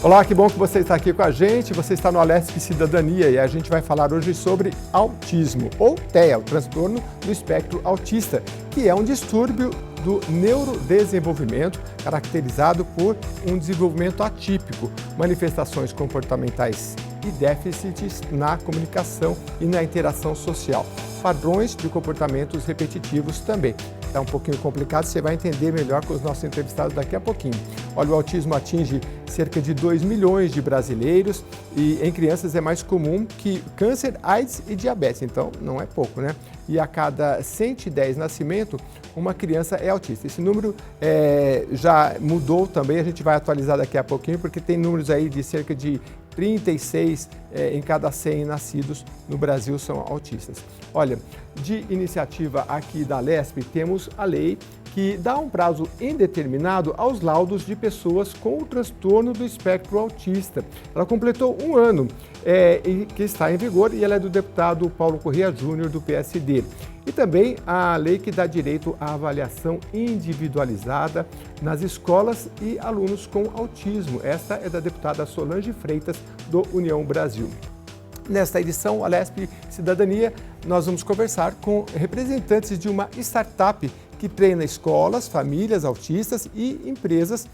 Olá, que bom que você está aqui com a gente. Você está no Alesp Cidadania e a gente vai falar hoje sobre autismo, ou TEA, o transtorno do espectro autista, que é um distúrbio do neurodesenvolvimento caracterizado por um desenvolvimento atípico, manifestações comportamentais e déficits na comunicação e na interação social, padrões de comportamentos repetitivos também. É um pouquinho complicado, você vai entender melhor com os nossos entrevistados daqui a pouquinho. Olha, o autismo atinge cerca de 2 milhões de brasileiros e em crianças é mais comum que câncer, AIDS e diabetes, então não é pouco, né? E a cada 110 nascimentos, uma criança é autista. Esse número já mudou também, a gente vai atualizar daqui a pouquinho, porque tem números aí de cerca de 36 em cada 100 nascidos no Brasil são autistas. Olha, de iniciativa aqui da Alesp, temos a lei que dá um prazo indeterminado aos laudos de pessoas com o transtorno do espectro autista. Ela completou um ano que está em vigor e ela é do deputado Paulo Corrêa Júnior, do PSD. E também a lei que dá direito à avaliação individualizada nas escolas e alunos com autismo. Esta é da deputada Solange Freitas, do União Brasil. Nesta edição, Alesp Cidadania, nós vamos conversar com representantes de uma startup que treina escolas, famílias autistas e empresas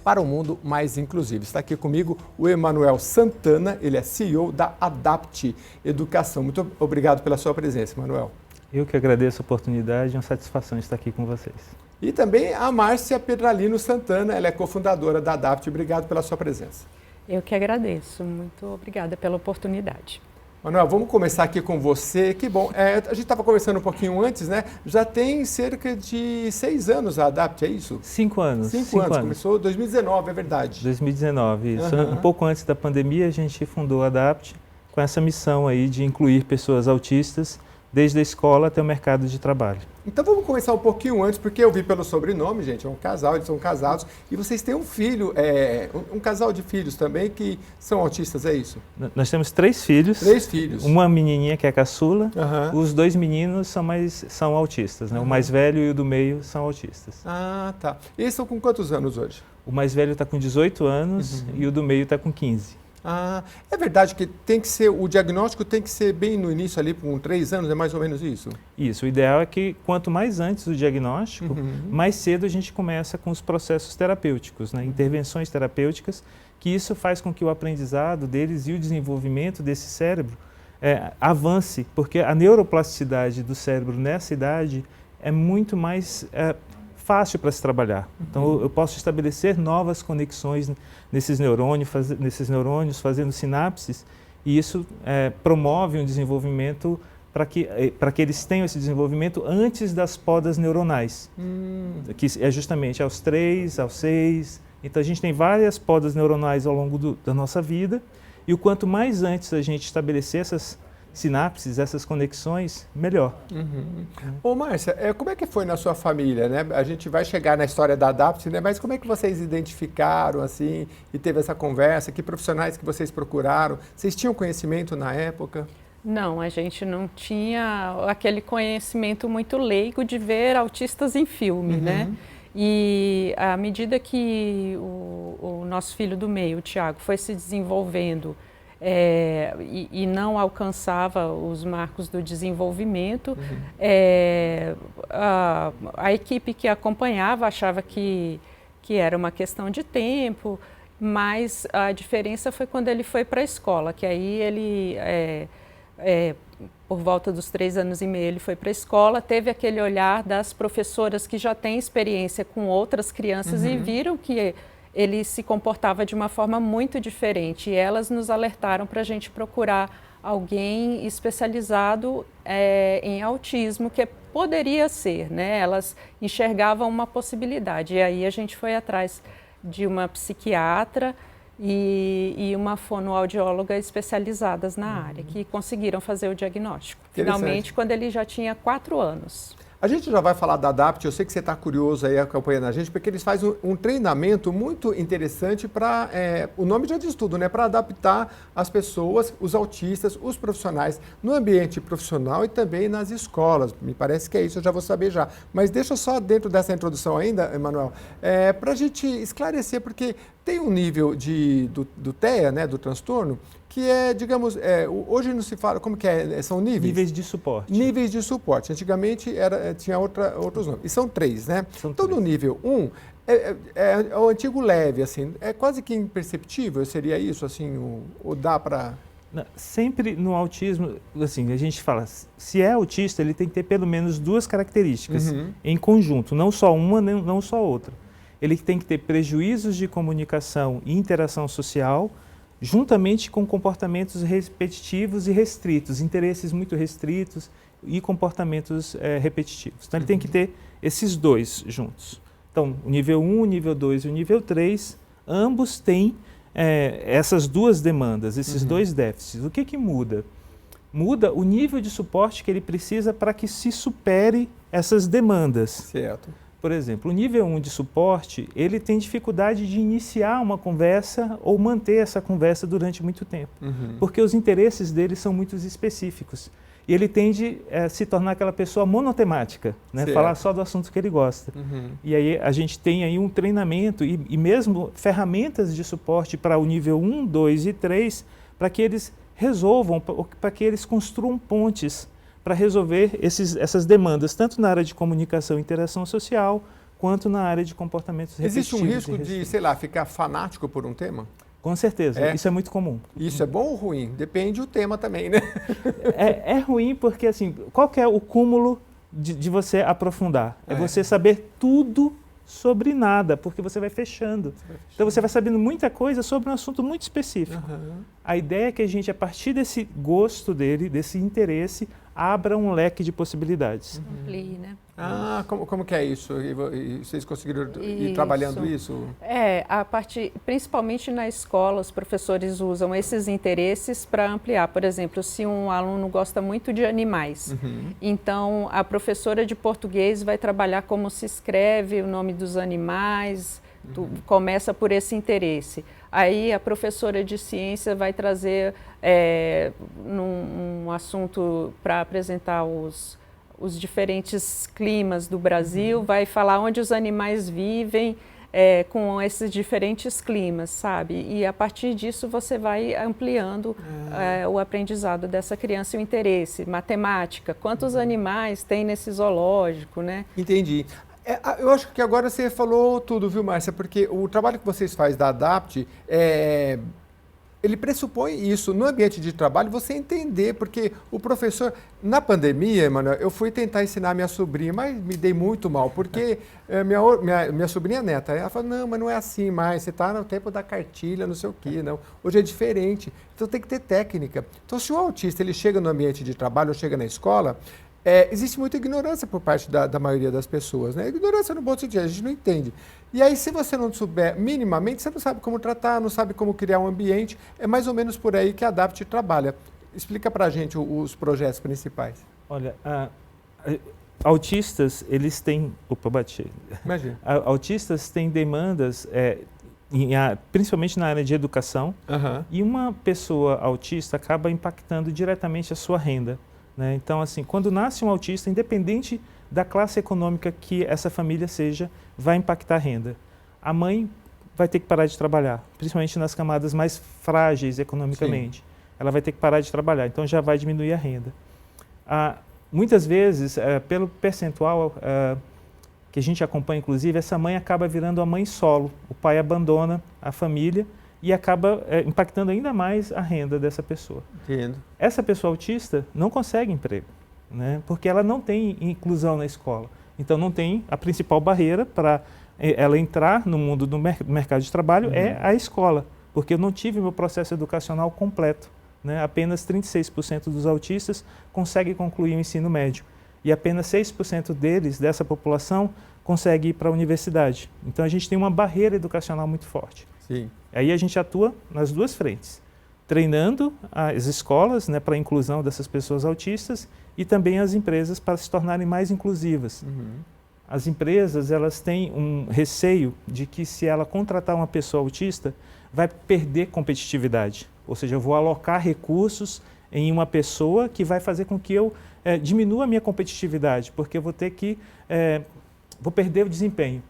para um mundo mais inclusivo. Está aqui comigo o Emanuel Santana, ele é CEO da Adapt Educação. Muito obrigado pela sua presença, Emanuel. Eu que agradeço a oportunidade, é uma satisfação estar aqui com vocês. E também a Márcia Pedralino Santana, ela é cofundadora da Adapt. Obrigado pela sua presença. Eu que agradeço, muito obrigada pela oportunidade. Manuel, vamos começar aqui com você. Que bom, a gente estava conversando um pouquinho antes, né? Já tem cerca de 6 anos a Adapt, é isso? 5 anos. 5 anos, começou em 2019, é verdade. 2019, isso. Um pouco antes da pandemia a gente fundou a Adapt com essa missão aí de incluir pessoas autistas desde a escola até o mercado de trabalho. Então vamos começar um pouquinho antes, porque eu vi pelo sobrenome, gente, é um casal, eles são casados, e vocês têm um filho, um casal de filhos também que são autistas, é isso? Nós temos 3 filhos. 3 filhos. Uma menininha que é a caçula, os 2 meninos são autistas, né? O mais velho e o do meio são autistas. Ah, tá. Eles estão com quantos anos hoje? O mais velho está com 18 anos e o do meio está com 15. Ah, é verdade que o diagnóstico tem que ser bem no início ali, com 3 anos, é mais ou menos isso? Isso, o ideal é que quanto mais antes do diagnóstico, mais cedo a gente começa com os processos terapêuticos, né? Intervenções terapêuticas, que isso faz com que o aprendizado deles e o desenvolvimento desse cérebro avance, porque a neuroplasticidade do cérebro nessa idade é muito mais fácil para se trabalhar. Então eu posso estabelecer novas conexões nesses neurônios, fazendo sinapses, e isso promove um desenvolvimento para que eles tenham esse desenvolvimento antes das podas neuronais, que é justamente aos 3, aos 6. Então a gente tem várias podas neuronais ao longo da nossa vida, e o quanto mais antes a gente estabelecer essas sinapses, essas conexões, melhor. Ô Márcia, como é que foi na sua família, né? A gente vai chegar na história da Adapt, né? Mas como é que vocês identificaram, assim, e teve essa conversa? Que profissionais que vocês procuraram? Vocês tinham conhecimento na época? Não, a gente não tinha aquele conhecimento muito leigo de ver autistas em filme, né? E à medida que o nosso filho do meio, o Tiago, foi se desenvolvendo e não alcançava os marcos do desenvolvimento, a equipe que acompanhava achava que era uma questão de tempo, mas a diferença foi quando ele foi para a escola, que aí ele, por volta dos 3 anos e meio, ele foi para a escola, teve aquele olhar das professoras que já têm experiência com outras crianças e viram que ele se comportava de uma forma muito diferente, e elas nos alertaram para a gente procurar alguém especializado em autismo, que poderia ser, né? Elas enxergavam uma possibilidade, e aí a gente foi atrás de uma psiquiatra e uma fonoaudióloga especializadas na área, que conseguiram fazer o diagnóstico, finalmente, quando ele já tinha 4 anos. A gente já vai falar da ADAPT, eu sei que você está curioso aí acompanhando a gente, porque eles fazem um treinamento muito interessante para, o nome já diz tudo, né? Para adaptar as pessoas, os autistas, os profissionais no ambiente profissional e também nas escolas. Me parece que é isso, eu já vou saber já. Mas deixa só dentro dessa introdução ainda, Emanuel, para a gente esclarecer, porque tem um nível do TEA, né, do transtorno, que é, digamos, hoje não se fala, como que é? São níveis? Níveis de suporte. Níveis de suporte. Antigamente tinha outros nomes. E são 3, né? São então, 3. No nível 1, é o antigo leve, assim, é quase que imperceptível, seria isso, assim, ou dá para... Sempre no autismo, assim, a gente fala, se é autista, ele tem que ter pelo menos 2 características em conjunto, não só uma, não só outra. Ele tem que ter prejuízos de comunicação e interação social, juntamente com comportamentos repetitivos e restritos, interesses muito restritos e comportamentos repetitivos. Então, ele tem que ter esses 2 juntos. Então, o nível 1, o nível 2 e o nível 3, ambos têm essas 2 demandas, esses 2 déficits. O que muda? Muda o nível de suporte que ele precisa para que se supere essas demandas. Certo. Por exemplo, o nível 1 de suporte, ele tem dificuldade de iniciar uma conversa ou manter essa conversa durante muito tempo, porque os interesses dele são muito específicos. E ele tende a se tornar aquela pessoa monotemática, né? Falar só do assunto que ele gosta. E aí a gente tem aí um treinamento e mesmo ferramentas de suporte para o nível 1, 2 e 3, para que eles resolvam, para que eles construam pontes para resolver essas demandas, tanto na área de comunicação e interação social, quanto na área de comportamentos repetitivos. Existe um risco de, sei lá, ficar fanático por um tema? Com certeza, isso é muito comum. Isso é bom ou ruim? Depende do tema também, né? É ruim porque, assim, qual que é o cúmulo de você aprofundar? É você saber tudo sobre nada, porque você vai fechando. Então você vai sabendo muita coisa sobre um assunto muito específico. A ideia é que a gente, a partir desse gosto dele, desse interesse, abra um leque de possibilidades. Amplie, né? Ah, como que é isso? E vocês conseguiram ir trabalhando isso? Principalmente na escola, os professores usam esses interesses para ampliar. Por exemplo, se um aluno gosta muito de animais, então a professora de português vai trabalhar como se escreve o nome dos animais, começa por esse interesse. Aí a professora de ciência vai trazer um assunto para apresentar os diferentes climas do Brasil, vai falar onde os animais vivem com esses diferentes climas, sabe? E a partir disso você vai ampliando o aprendizado dessa criança e o interesse. Matemática, quantos animais tem nesse zoológico, né? Entendi. Eu acho que agora você falou tudo, viu, Márcia? Porque o trabalho que vocês fazem da ADAPT, ele pressupõe isso, no ambiente de trabalho, você entender, porque o professor, na pandemia, Emanuel, eu fui tentar ensinar minha sobrinha, mas me dei muito mal, porque minha sobrinha neta, ela falou, não, mas não é assim mais, você está no tempo da cartilha, não sei o quê, não. Hoje é diferente, então tem que ter técnica. Então, se o autista ele chega no ambiente de trabalho ou chega na escola, existe muita ignorância por parte da maioria das pessoas, né? Ignorância no bom sentido, a gente não entende. E aí, se você não souber minimamente, você não sabe como tratar, não sabe como criar um ambiente, é mais ou menos por aí que a ADAPT trabalha. Explica pra gente os projetos principais. Olha, autistas, eles têm... Opa, bati. Imagina. Autistas têm demandas, principalmente na área de educação, e uma pessoa autista acaba impactando diretamente a sua renda. Né? Então, assim, quando nasce um autista, independente da classe econômica que essa família seja, vai impactar a renda. A mãe vai ter que parar de trabalhar, principalmente nas camadas mais frágeis economicamente. Sim. Ela vai ter que parar de trabalhar, então já vai diminuir a renda. Muitas vezes, pelo percentual que a gente acompanha, inclusive, essa mãe acaba virando a mãe solo. O pai abandona a família e acaba impactando ainda mais a renda dessa pessoa. Entendo. Essa pessoa autista não consegue emprego, né? Porque ela não tem inclusão na escola. Então, não tem a principal barreira para ela entrar no mundo do mercado de trabalho é a escola, porque eu não tive meu processo educacional completo. Né? Apenas 36% dos autistas conseguem concluir o ensino médio e apenas 6% deles, dessa população, consegue ir para a universidade. Então, a gente tem uma barreira educacional muito forte. Sim. Aí a gente atua nas 2 frentes. treinando as escolas, né, para a inclusão dessas pessoas autistas e também as empresas para se tornarem mais inclusivas. As empresas, elas têm um receio de que se ela contratar uma pessoa autista, vai perder competitividade. Ou seja, eu vou alocar recursos em uma pessoa que vai fazer com que eu diminua a minha competitividade, porque eu vou ter que, vou perder o desempenho.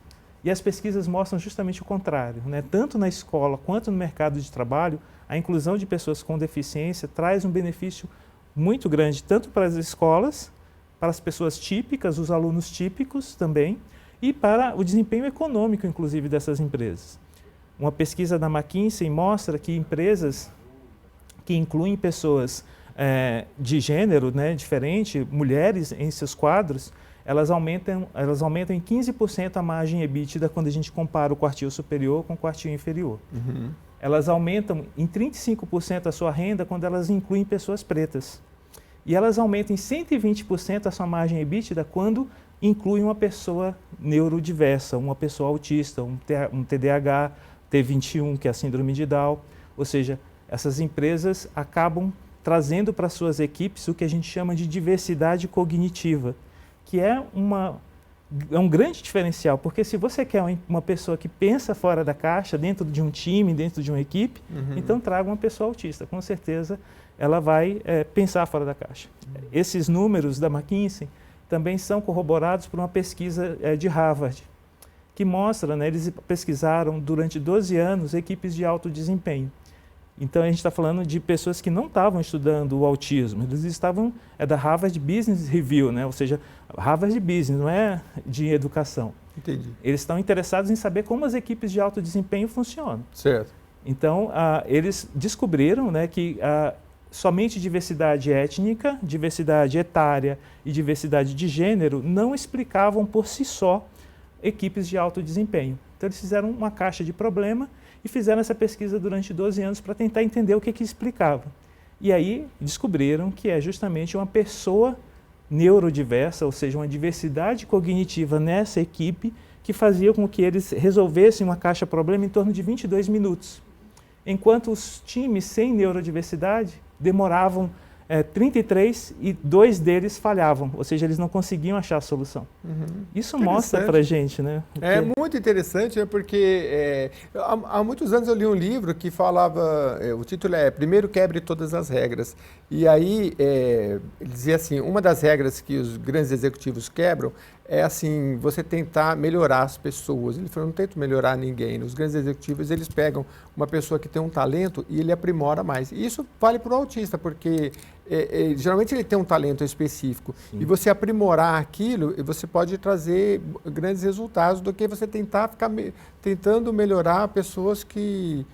E as pesquisas mostram justamente o contrário, né? Tanto na escola quanto no mercado de trabalho, a inclusão de pessoas com deficiência traz um benefício muito grande, tanto para as escolas, para as pessoas típicas, os alunos típicos também, e para o desempenho econômico, inclusive, dessas empresas. Uma pesquisa da McKinsey mostra que empresas que incluem pessoas de gênero, né, diferente, mulheres em seus quadros, elas aumentam em 15% a margem EBITDA quando a gente compara o quartil superior com o quartil inferior. Elas aumentam em 35% a sua renda quando elas incluem pessoas pretas. E elas aumentam em 120% a sua margem EBITDA quando incluem uma pessoa neurodiversa, uma pessoa autista, um TDAH, T21, que é a síndrome de Down. Ou seja, essas empresas acabam trazendo para suas equipes o que a gente chama de diversidade cognitiva, que é um grande diferencial, porque se você quer uma pessoa que pensa fora da caixa, dentro de um time, dentro de uma equipe, então traga uma pessoa autista. Com certeza ela vai pensar fora da caixa. Esses números da McKinsey também são corroborados por uma pesquisa de Harvard, que mostra, né, eles pesquisaram durante 12 anos equipes de alto desempenho. Então, a gente está falando de pessoas que não estavam estudando o autismo, eles estavam, da Harvard Business Review, né? Ou seja, Harvard Business, não é de educação. Entendi. Eles estão interessados em saber como as equipes de alto desempenho funcionam. Certo. Então, eles descobriram, né, que somente diversidade étnica, diversidade etária e diversidade de gênero não explicavam por si só equipes de alto desempenho. Então, eles fizeram uma caixa de problema e fizeram essa pesquisa durante 12 anos para tentar entender o que explicava. E aí descobriram que é justamente uma pessoa neurodiversa, ou seja, uma diversidade cognitiva nessa equipe que fazia com que eles resolvessem uma caixa-problema em torno de 22 minutos. Enquanto os times sem neurodiversidade demoravam 33 e 2 deles falhavam, ou seja, eles não conseguiam achar a solução. Isso mostra para a gente, né? É muito interessante, né? Porque há muitos anos eu li um livro que falava, o título é Primeiro Quebre Todas as Regras. E aí ele dizia assim, uma das regras que os grandes executivos quebram é assim, você tentar melhorar as pessoas. Ele falou, não tento melhorar ninguém. Os grandes executivos, eles pegam uma pessoa que tem um talento e ele aprimora mais. E isso vale para o autista, porque geralmente ele tem um talento específico. Sim. E você aprimorar aquilo, você pode trazer grandes resultados do que você tentando melhorar pessoas que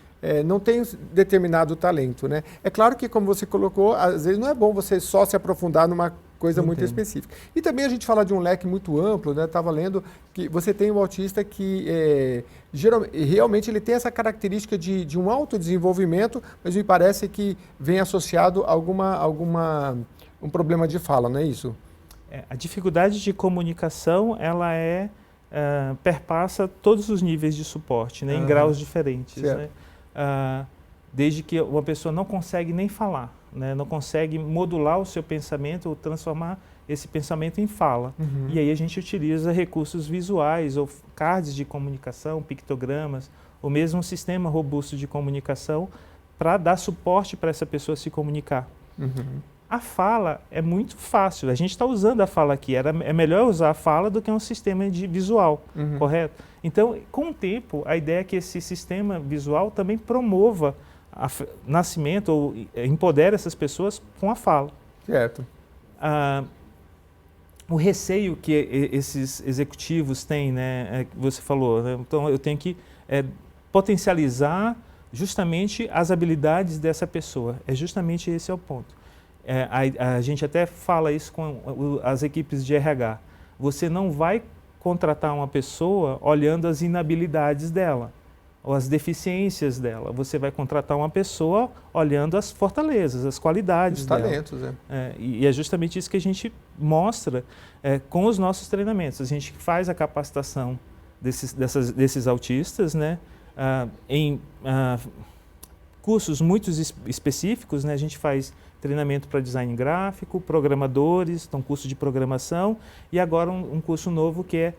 não têm determinado talento, né? É claro que, como você colocou, às vezes não é bom você só se aprofundar numa coisa muito específica. E também a gente fala de um leque muito amplo, né? Estava lendo que você tem um autista que realmente ele tem essa característica de um autodesenvolvimento, mas me parece que vem associado a um problema de fala, não é isso? A dificuldade de comunicação, ela perpassa todos os níveis de suporte, né? Em graus diferentes, né? Desde que uma pessoa não consegue nem falar, né? Não consegue modular o seu pensamento ou transformar esse pensamento em fala. E aí a gente utiliza recursos visuais ou cards de comunicação, pictogramas, ou mesmo um sistema robusto de comunicação para dar suporte para essa pessoa se comunicar. A fala é muito fácil, a gente está usando a fala aqui, é melhor usar a fala do que um sistema de visual, correto? Então, com o tempo, a ideia é que esse sistema visual também promova o nascimento ou empodera essas pessoas com a fala. Certo. O receio que esses executivos têm, né, que você falou, né? Então eu tenho que potencializar justamente as habilidades dessa pessoa, justamente esse é o ponto. A gente até fala isso com as equipes de RH, você não vai contratar uma pessoa olhando as inabilidades dela, ou as deficiências dela. Você vai contratar uma pessoa olhando as fortalezas, as qualidades dela. Os talentos, e é justamente isso que a gente mostra com os nossos treinamentos. A gente faz a capacitação desses autistas, né, cursos muito específicos, né? A gente faz treinamento para design gráfico, programadores, então curso de programação, e agora um curso novo que é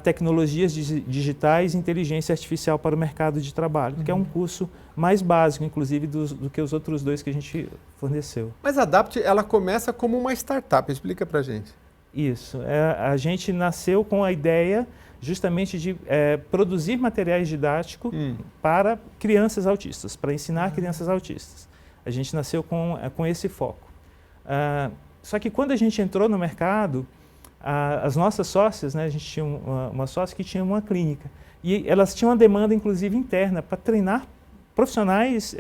tecnologias digitais e inteligência artificial para o mercado de trabalho, que é um curso mais básico, inclusive, do que os outros 2 que a gente forneceu. Mas a Adapt, ela começa como uma startup, explica pra gente. Isso, a gente nasceu com a ideia justamente de produzir materiais didáticos para crianças autistas, para ensinar crianças autistas. A gente nasceu com esse foco. Só que quando a gente entrou no mercado, as nossas sócias, né, a gente tinha uma sócia que tinha uma clínica, e elas tinham uma demanda, inclusive, interna para treinar profissionais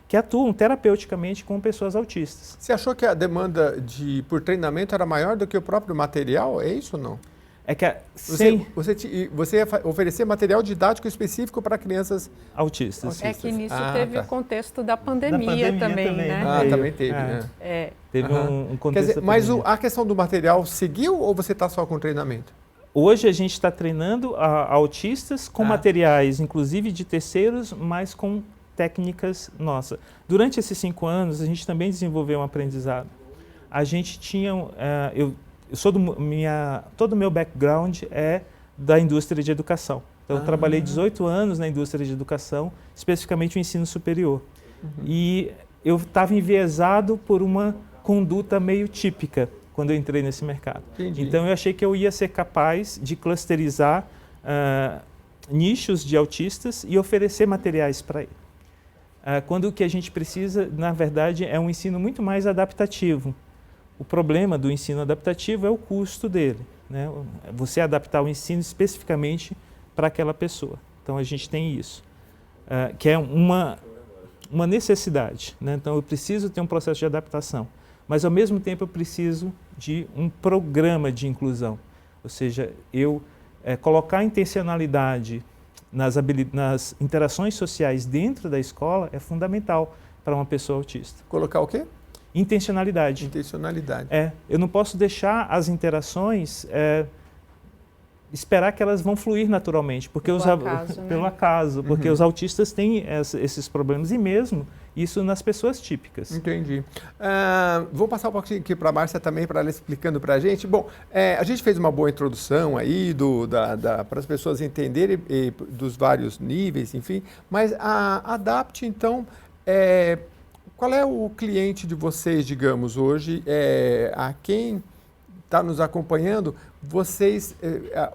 que atuam terapeuticamente com pessoas autistas. Você achou que a demanda por treinamento era maior do que o próprio material? É isso ou não? É que você ia oferecer material didático específico para crianças autistas. É que nisso teve o contexto da pandemia também, né? Também teve, né? Teve um contexto. Quer dizer, mas a questão do material seguiu ou você está só com treinamento? Hoje a gente está treinando autistas com materiais, inclusive de terceiros, mas com técnicas nossas. Durante esses 5 anos, a gente também desenvolveu um aprendizado. A gente tinha... todo o meu background é da indústria de educação. Então, eu trabalhei 18 anos na indústria de educação, especificamente o ensino superior. E eu estava enviesado por uma conduta meio típica quando eu entrei nesse mercado. Entendi. Então, eu achei que eu ia ser capaz de clusterizar nichos de autistas e oferecer materiais para ele. Quando o que a gente precisa, na verdade, é um ensino muito mais adaptativo. O problema do ensino adaptativo é o custo dele, né? Você adaptar o ensino especificamente para aquela pessoa. Então, a gente tem isso, que é uma necessidade, né? Então, eu preciso ter um processo de adaptação, mas, ao mesmo tempo, eu preciso de um programa de inclusão. Ou seja, eu colocar intencionalidade nas interações sociais dentro da escola é fundamental para uma pessoa autista. Colocar o quê? Intencionalidade. Intencionalidade. Eu não posso deixar as interações esperar que elas vão fluir naturalmente, porque pelo acaso, porque os autistas têm esses problemas, e mesmo isso nas pessoas típicas. Entendi. Vou passar um pouquinho aqui para a Márcia também, para ela explicando para a gente. Bom, a gente fez uma boa introdução aí para as pessoas entenderem dos vários níveis, enfim, mas a Adapt, então, qual é o cliente de vocês, digamos, hoje? A quem está nos acompanhando, vocês,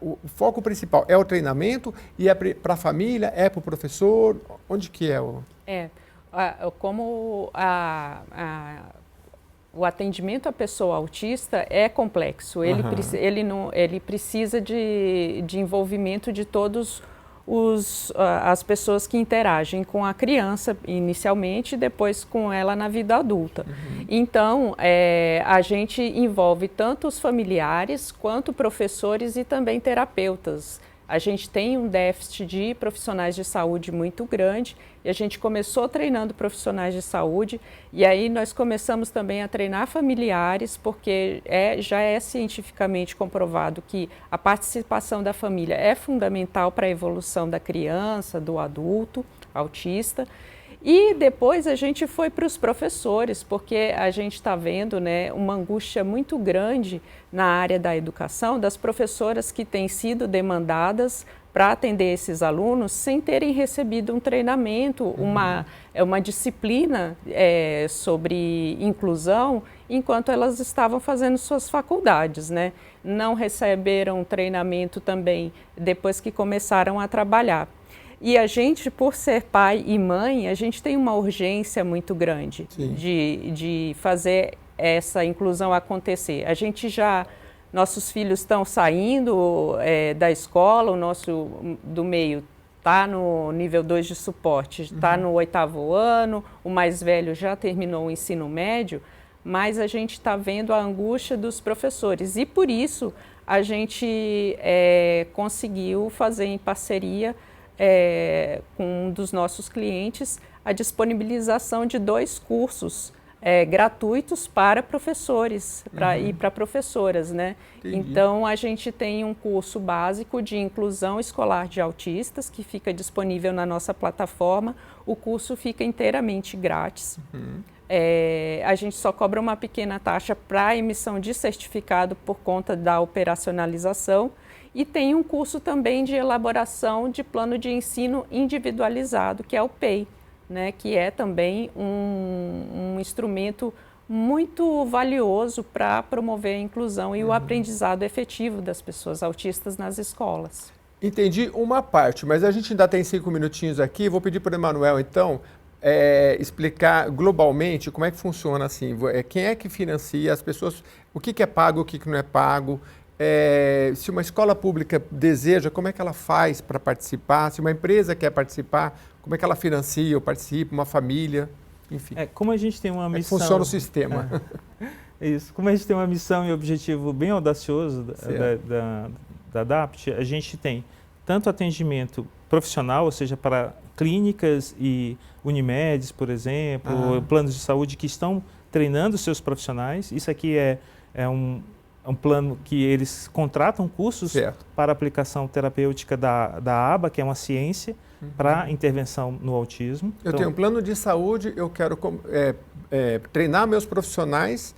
o foco principal é o treinamento e é para a família, é para o professor? Onde que é o... Como o atendimento à pessoa autista é complexo, ele precisa de envolvimento de todos as pessoas que interagem com a criança inicialmente e depois com ela na vida adulta. Então, a gente envolve tanto os familiares quanto professores e também terapeutas. A gente tem um déficit de profissionais de saúde muito grande e a gente começou treinando profissionais de saúde e aí nós começamos também a treinar familiares, porque já é cientificamente comprovado que a participação da família é fundamental para a evolução da criança, do adulto autista. E depois a gente foi para os professores, porque a gente está vendo, né, uma angústia muito grande na área da educação, das professoras que têm sido demandadas para atender esses alunos sem terem recebido um treinamento, uma disciplina sobre inclusão, enquanto elas estavam fazendo suas faculdades, né? Não receberam treinamento também depois que começaram a trabalhar. E a gente, por ser pai e mãe, a gente tem uma urgência muito grande de fazer essa inclusão acontecer. Nossos filhos estão saindo da escola, o nosso do meio está no nível 2 de suporte, está no 8º ano, o mais velho já terminou o ensino médio, mas a gente está vendo a angústia dos professores e por isso a gente conseguiu fazer em parceria com um dos nossos clientes a disponibilização de 2 cursos gratuitos para professores e para professoras, né? Então, a gente tem um curso básico de inclusão escolar de autistas que fica disponível na nossa plataforma. O curso fica inteiramente grátis. A gente só cobra uma pequena taxa para a emissão de certificado por conta da operacionalização. E tem um curso também de elaboração de plano de ensino individualizado, que é o PEI, né, que é também um instrumento muito valioso para promover a inclusão e o aprendizado efetivo das pessoas autistas nas escolas. Entendi uma parte, mas a gente ainda tem 5 minutinhos aqui. Vou pedir para o Emanuel, então, explicar globalmente como é que funciona assim. Quem é que financia as pessoas, o que é pago, o que não é pago. Se uma escola pública deseja, como é que ela faz para participar? Se uma empresa quer participar, como é que ela financia ou participa? Uma família, enfim. Como a gente tem uma missão... funciona o sistema. Isso. Como a gente tem uma missão e objetivo bem audacioso da ADAPT, a gente tem tanto atendimento profissional, ou seja, para clínicas e Unimedes, por exemplo, planos de saúde que estão treinando seus profissionais. Isso aqui é um plano que eles contratam cursos para aplicação terapêutica da ABA, que é uma ciência para intervenção no autismo. Eu tenho um plano de saúde, eu quero treinar meus profissionais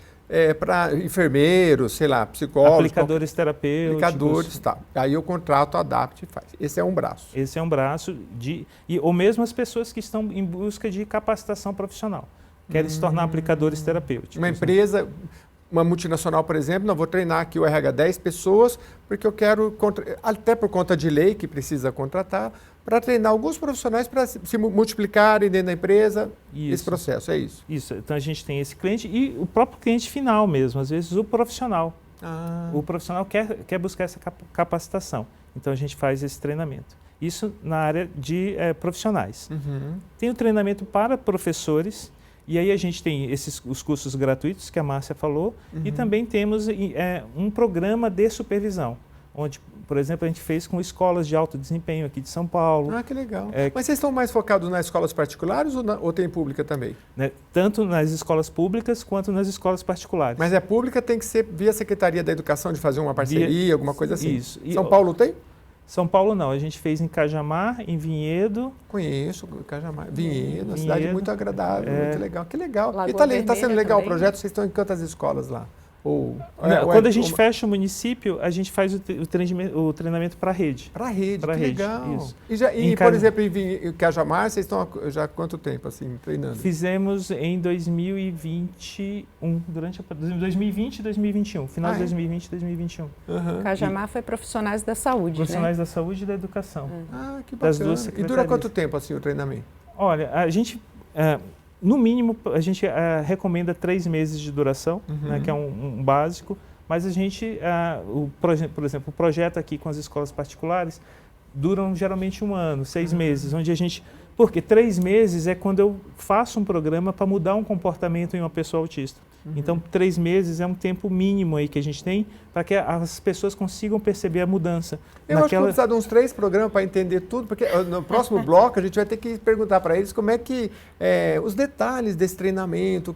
para enfermeiros, sei lá, psicólogos. Aplicadores terapêuticos. Aplicadores, tá. Aí eu contrato, adapto e faz. Esse é um braço. Esse é um braço ou mesmo as pessoas que estão em busca de capacitação profissional. Querem se tornar aplicadores terapêuticos. Uma empresa... Uma multinacional, por exemplo, não vou treinar aqui o RH 10 pessoas, porque eu quero, até por conta de lei que precisa contratar, para treinar alguns profissionais para se multiplicarem dentro da empresa, esse processo, é isso? Isso, então a gente tem esse cliente e o próprio cliente final mesmo, às vezes o profissional. O profissional quer buscar essa capacitação, então a gente faz esse treinamento. Isso na área de profissionais. Tem o treinamento para professores. E aí a gente tem os cursos gratuitos que a Márcia falou e também temos um programa de supervisão, onde, por exemplo, a gente fez com escolas de alto desempenho aqui de São Paulo. Ah, que legal. Mas vocês estão mais focados nas escolas particulares ou tem pública também? Né, tanto nas escolas públicas quanto nas escolas particulares. Mas pública tem que ser via Secretaria da Educação, de fazer uma parceria, alguma coisa assim? Isso. São Paulo tem? São Paulo não, a gente fez em Cajamar, em Vinhedo. Conheço Cajamar. Vinhedo, uma cidade muito agradável, muito legal. Que legal. Lagoa E está sendo legal também. O projeto? Vocês estão em quantas escolas lá? Quando a gente fecha o município, a gente faz o treinamento para a rede. Para a rede, que legal. Isso. E por exemplo, em Cajamar, vocês estão já há quanto tempo assim, treinando? Fizemos em 2021, durante 2020 e 2021, final de 2020 e 2021. Cajamar foi profissionais da saúde, Profissionais da saúde e da educação. Que bacana. Das duas E dura quanto tempo assim o treinamento? Olha, a gente... no mínimo, a gente recomenda 3 meses de duração, né, que é um básico, mas a gente, por exemplo, o projeto aqui com as escolas particulares duram geralmente 1 ano, 6 meses, onde a gente... Porque 3 meses é quando eu faço um programa para mudar um comportamento em uma pessoa autista. Então, 3 meses é um tempo mínimo aí que a gente tem para que as pessoas consigam perceber a mudança. Eu acho que vou precisar de uns 3 programas para entender tudo, porque no próximo bloco a gente vai ter que perguntar para eles como é que os detalhes desse treinamento,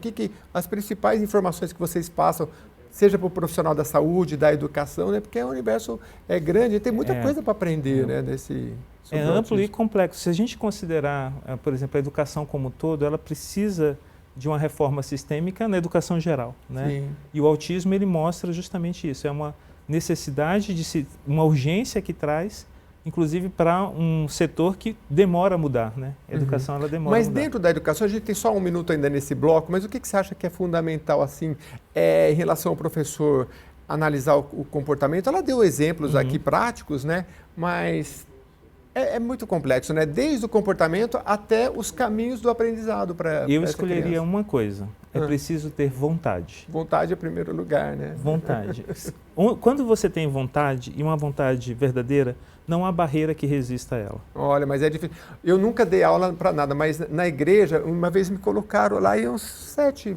as principais informações que vocês passam, seja para o profissional da saúde, da educação, né? Porque o universo é grande e tem muita coisa para aprender, né? É amplo e complexo. Se a gente considerar, por exemplo, a educação como um todo, ela precisa de uma reforma sistêmica na educação geral, né? Sim. E o autismo, ele mostra justamente isso. É uma necessidade, uma urgência que traz, inclusive para um setor que demora a mudar, né? A educação, ela demora a mudar. Mas dentro da educação, a gente tem só 1 minuto ainda nesse bloco, mas o que você acha que é fundamental, assim, em relação ao professor analisar o comportamento? Ela deu exemplos aqui práticos, né? Mas... É muito complexo, né? Desde o comportamento até os caminhos do aprendizado para Eu escolheria uma coisa, é preciso ter vontade. Vontade é primeiro lugar, né? Vontade. Quando você tem vontade, e uma vontade verdadeira, não há barreira que resista a ela. Olha, mas é difícil. Eu nunca dei aula para nada, mas na igreja, uma vez me colocaram lá e uns 7,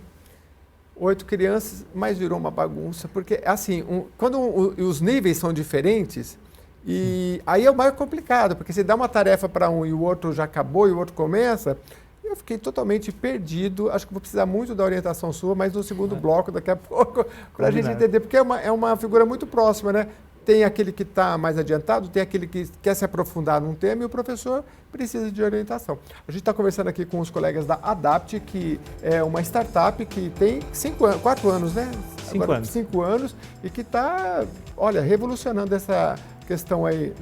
8 crianças, mas virou uma bagunça, porque assim, quando os níveis são diferentes... E aí é o mais complicado, porque você dá uma tarefa para um e o outro já acabou e o outro começa, Eu fiquei totalmente perdido, acho que vou precisar muito da orientação sua, mas no segundo bloco, daqui a pouco, para a gente entender, porque é uma figura muito próxima, né? Tem aquele que está mais adiantado, tem aquele que quer se aprofundar num tema e o professor precisa de orientação. A gente está conversando aqui com os colegas da Adapt, que é uma startup que tem 4 anos, né? 5 anos. 5 anos e que está, olha, revolucionando essa questão aí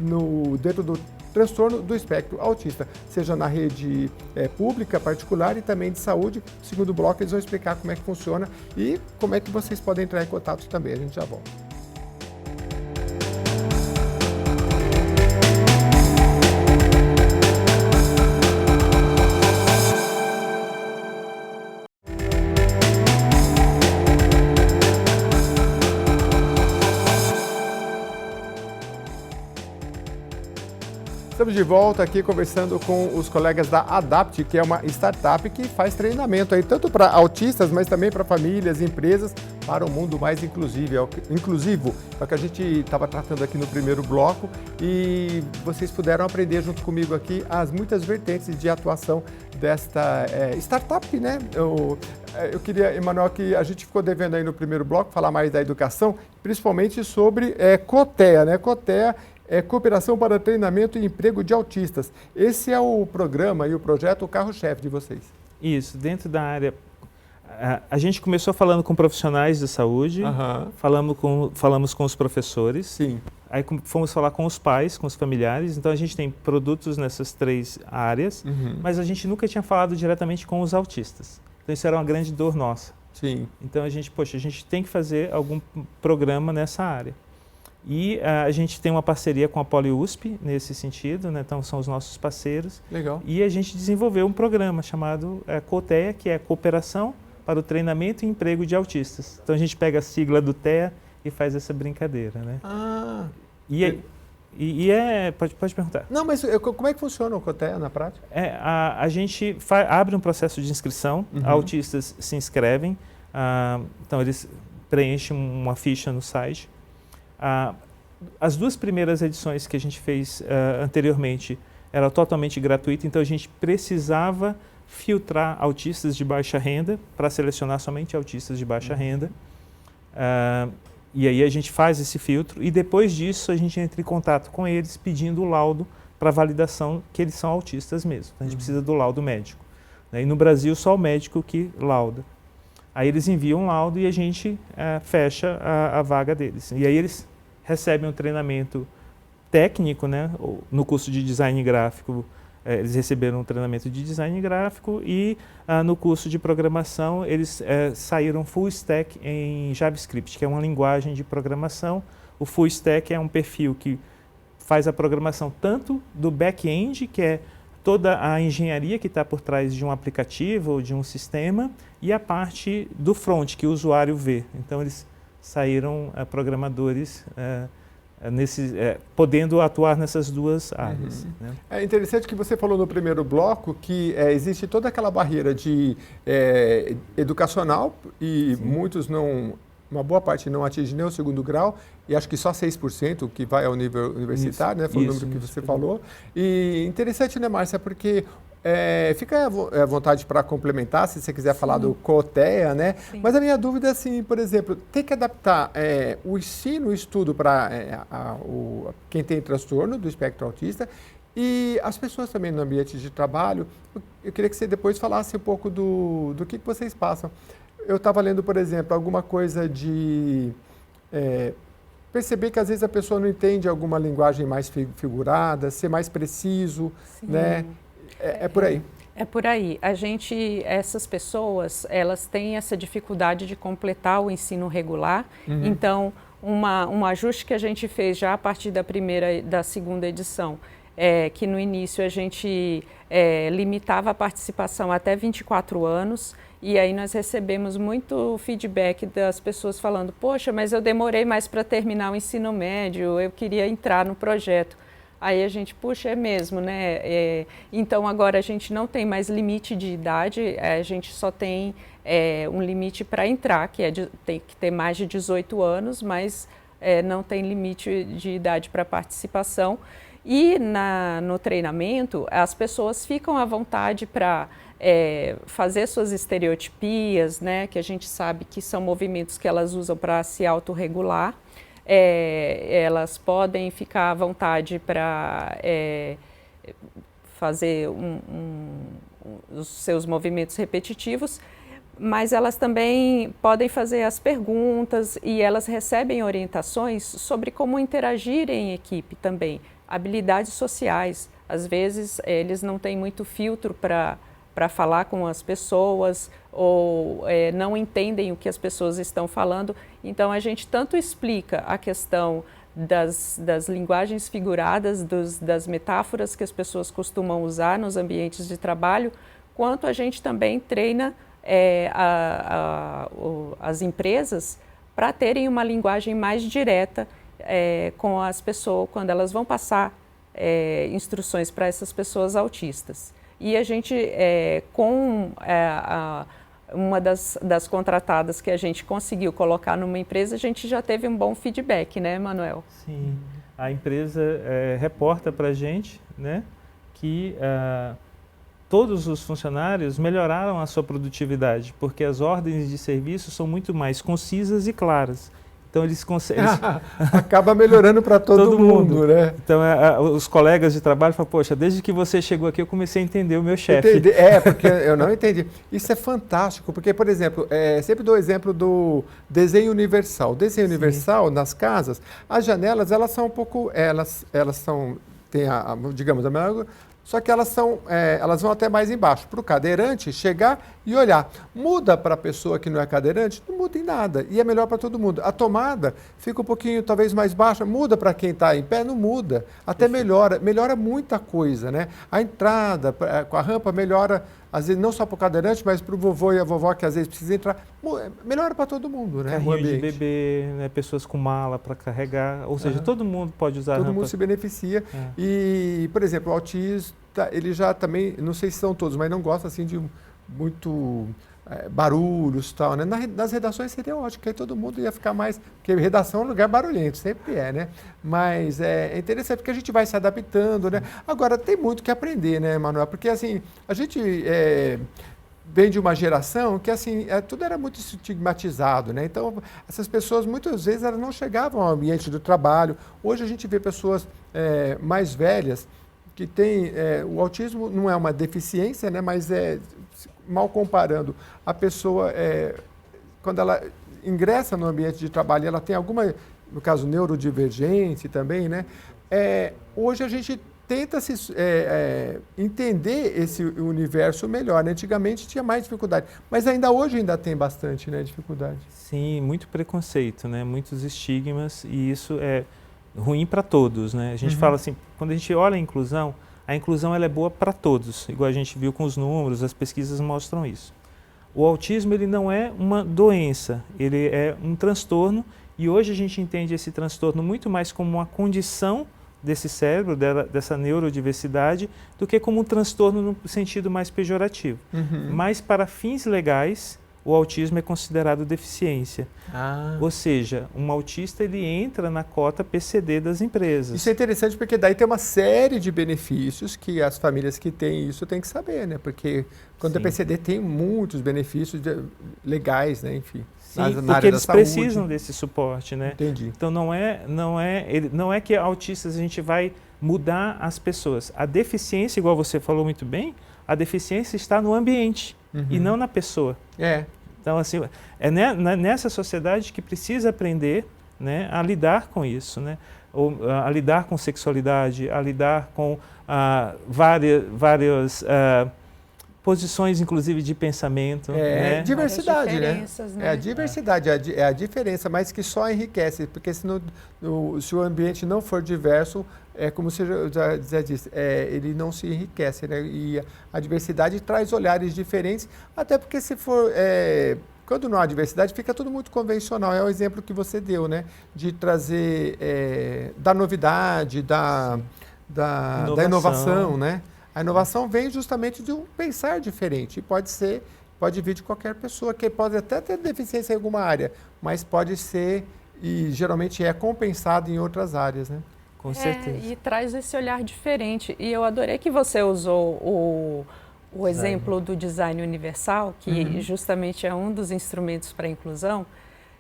dentro do transtorno do espectro autista, seja na rede pública, particular e também de saúde. No segundo bloco eles vão explicar como é que funciona e como é que vocês podem entrar em contato também. A gente já volta. Estamos de volta aqui conversando com os colegas da Adapt, que é uma startup que faz treinamento aí tanto para autistas, mas também para famílias, empresas, para um mundo mais inclusivo, é o que a gente estava tratando aqui no primeiro bloco e vocês puderam aprender junto comigo aqui as muitas vertentes de atuação desta startup, né? Eu queria, Emanuel, que a gente ficou devendo aí no primeiro bloco falar mais da educação, principalmente sobre COTEA, né? COTEA é Cooperação para Treinamento e Emprego de Autistas. Esse é o programa e o projeto, o carro-chefe de vocês. Isso, dentro da área... A gente começou falando com profissionais de saúde, falamos com os professores, sim. Aí fomos falar com os pais, com os familiares. Então a gente tem produtos nessas 3 áreas, mas a gente nunca tinha falado diretamente com os autistas. Então isso era uma grande dor nossa. Sim. Então a gente tem que fazer algum programa nessa área. E a gente tem uma parceria com a PoliUSP nesse sentido, né? Então são os nossos parceiros. Legal. E a gente desenvolveu um programa chamado COTEA, que é Cooperação para o Treinamento e Emprego de Autistas. Então a gente pega a sigla do TEA e faz essa brincadeira, né? Pode perguntar. Não, mas como é que funciona o COTEA na prática? A gente abre um processo de inscrição, autistas se inscrevem, então eles preenchem uma ficha no site. As 2 primeiras edições que a gente fez anteriormente eram totalmente gratuitas, então a gente precisava filtrar autistas de baixa renda para selecionar somente autistas de baixa renda. E aí a gente faz esse filtro e depois disso a gente entra em contato com eles pedindo o laudo para validação que eles são autistas mesmo. Então, a gente precisa do laudo médico. Né? E no Brasil só o médico que lauda. Aí eles enviam um laudo e a gente fecha a vaga deles. E aí eles recebem um treinamento técnico, né? No curso de design gráfico, eles receberam um treinamento de design gráfico e no curso de programação eles saíram full stack em JavaScript, que é uma linguagem de programação. O full stack é um perfil que faz a programação tanto do back-end, que é toda a engenharia que está por trás de um aplicativo ou de um sistema, e a parte do front, que o usuário vê. Então, eles saíram programadores podendo atuar nessas 2 áreas. Né? É interessante que você falou no primeiro bloco que existe toda aquela barreira de educacional e muitos uma boa parte não atinge nem o 2º grau, e acho que só 6% que vai ao nível universitário, né? Foi o número que você falou. E interessante, né, Márcia, porque fica à vontade para complementar, se você quiser falar do COTEA, né? Sim. Mas a minha dúvida é assim, por exemplo, tem que adaptar o ensino, o estudo para quem tem transtorno do espectro autista e as pessoas também no ambiente de trabalho. Eu queria que você depois falasse um pouco do que vocês passam. Eu estava lendo, por exemplo, alguma coisa de perceber que às vezes a pessoa não entende alguma linguagem mais figurada, ser mais preciso, né? É por aí. É por aí. Essas pessoas, elas têm essa dificuldade de completar o ensino regular. Então, um ajuste que a gente fez já a partir da 2ª edição, que no início a gente limitava a participação até 24 anos, e aí nós recebemos muito feedback das pessoas falando, poxa, mas eu demorei mais para terminar o ensino médio, eu queria entrar no projeto. Aí a gente, puxa, é mesmo, né? Então agora a gente não tem mais limite de idade, a gente só tem um limite para entrar, que tem que ter mais de 18 anos, mas não tem limite de idade para participação. E no treinamento, as pessoas ficam à vontade para fazer suas estereotipias, né, que a gente sabe que são movimentos que elas usam para se autorregular. Elas podem ficar à vontade para fazer os seus movimentos repetitivos, mas elas também podem fazer as perguntas e elas recebem orientações sobre como interagir em equipe também, habilidades sociais. Às vezes eles não têm muito filtro para falar com as pessoas ou não entendem o que as pessoas estão falando. Então, a gente tanto explica a questão das linguagens figuradas, das metáforas que as pessoas costumam usar nos ambientes de trabalho, quanto a gente também treina as empresas para terem uma linguagem mais direta com as pessoas, quando elas vão passar instruções para essas pessoas autistas. E a gente, uma das contratadas que a gente conseguiu colocar numa empresa, a gente já teve um bom feedback, né, Manuel? Sim, a empresa reporta para a gente, né, que todos os funcionários melhoraram a sua produtividade, porque as ordens de serviço são muito mais concisas e claras. Então eles conseguem... Acaba melhorando para todo mundo, né? Então os colegas de trabalho falam, poxa, desde que você chegou aqui eu comecei a entender o meu chefe. Porque eu não entendi. Isso é fantástico, porque, por exemplo, sempre dou o exemplo do desenho universal. O desenho universal, nas casas, as janelas, elas são um pouco... Elas são... Tem digamos, a maior... Só que elas vão até mais embaixo. Para o cadeirante chegar e olhar. Muda para a pessoa que não é cadeirante? Não muda em nada. E é melhor para todo mundo. A tomada fica um pouquinho, talvez, mais baixa. Muda para quem está em pé? Não muda. Até melhora. Melhora muita coisa, né? A entrada com a rampa melhora, às vezes, não só para o cadeirante, mas para o vovô e a vovó, que às vezes precisa entrar. Melhora para todo mundo, né? Carrinho de bebê, né? Pessoas com mala para carregar. Ou seja, todo mundo pode usar a rampa. Todo mundo se beneficia. E, por exemplo, o autista, ele já também, não sei se são todos, mas não gosta assim de muito barulhos e tal, né? Nas redações seria ótimo, que aí todo mundo ia ficar mais... Porque redação é um lugar barulhento, sempre né? Mas é interessante porque a gente vai se adaptando, né? Agora, tem muito que aprender, né, Manuel? Porque, assim, a gente vem de uma geração que, assim, tudo era muito estigmatizado, né? Então, essas pessoas, muitas vezes, elas não chegavam ao ambiente do trabalho. Hoje, a gente vê pessoas mais velhas que têm... o autismo não é uma deficiência, né? Mas mal comparando, a pessoa, quando ela ingressa no ambiente de trabalho, ela tem alguma, no caso, neurodivergente também, né? Hoje a gente tenta entender esse universo melhor, né? Antigamente tinha mais dificuldade, mas hoje tem bastante, né, dificuldade. Sim, muito preconceito, né? Muitos estigmas, e isso é ruim para todos, né? A gente fala assim, quando a gente olha a inclusão ela é boa para todos, igual a gente viu com os números, as pesquisas mostram isso. O autismo, ele não é uma doença, ele é um transtorno, e hoje a gente entende esse transtorno muito mais como uma condição desse cérebro, dessa neurodiversidade, do que como um transtorno no sentido mais pejorativo. Mas para fins legais, o autismo é considerado deficiência. Ou seja, um autista ele entra na cota PCD das empresas. Isso é interessante porque daí tem uma série de benefícios que as famílias que têm isso têm que saber, né? Porque quando é PCD tem muitos benefícios legais, né? Enfim. Sim, porque eles precisam desse suporte, né? Entendi. Então não é que autistas a gente vai mudar as pessoas. A deficiência, igual você falou muito bem, a deficiência está no ambiente e não na pessoa. Então, assim, é nessa sociedade que precisa aprender, né, a lidar com isso, né? A lidar com sexualidade, a lidar com várias posições, inclusive, de pensamento. Né? Diversidade, né? A diversidade, é a diferença, mas que só enriquece, porque se o ambiente não for diverso, como você já disse, ele não se enriquece, né? E a diversidade traz olhares diferentes, até porque se for... quando não há diversidade, fica tudo muito convencional. É o exemplo que você deu, né? De trazer da novidade, da inovação, né? A inovação vem justamente de um pensar diferente. Pode vir de qualquer pessoa, que pode até ter deficiência em alguma área, mas pode ser, e geralmente é compensado em outras áreas, né? Com certeza. E traz esse olhar diferente. E eu adorei que você usou o exemplo do design universal, que justamente é um dos instrumentos para a inclusão,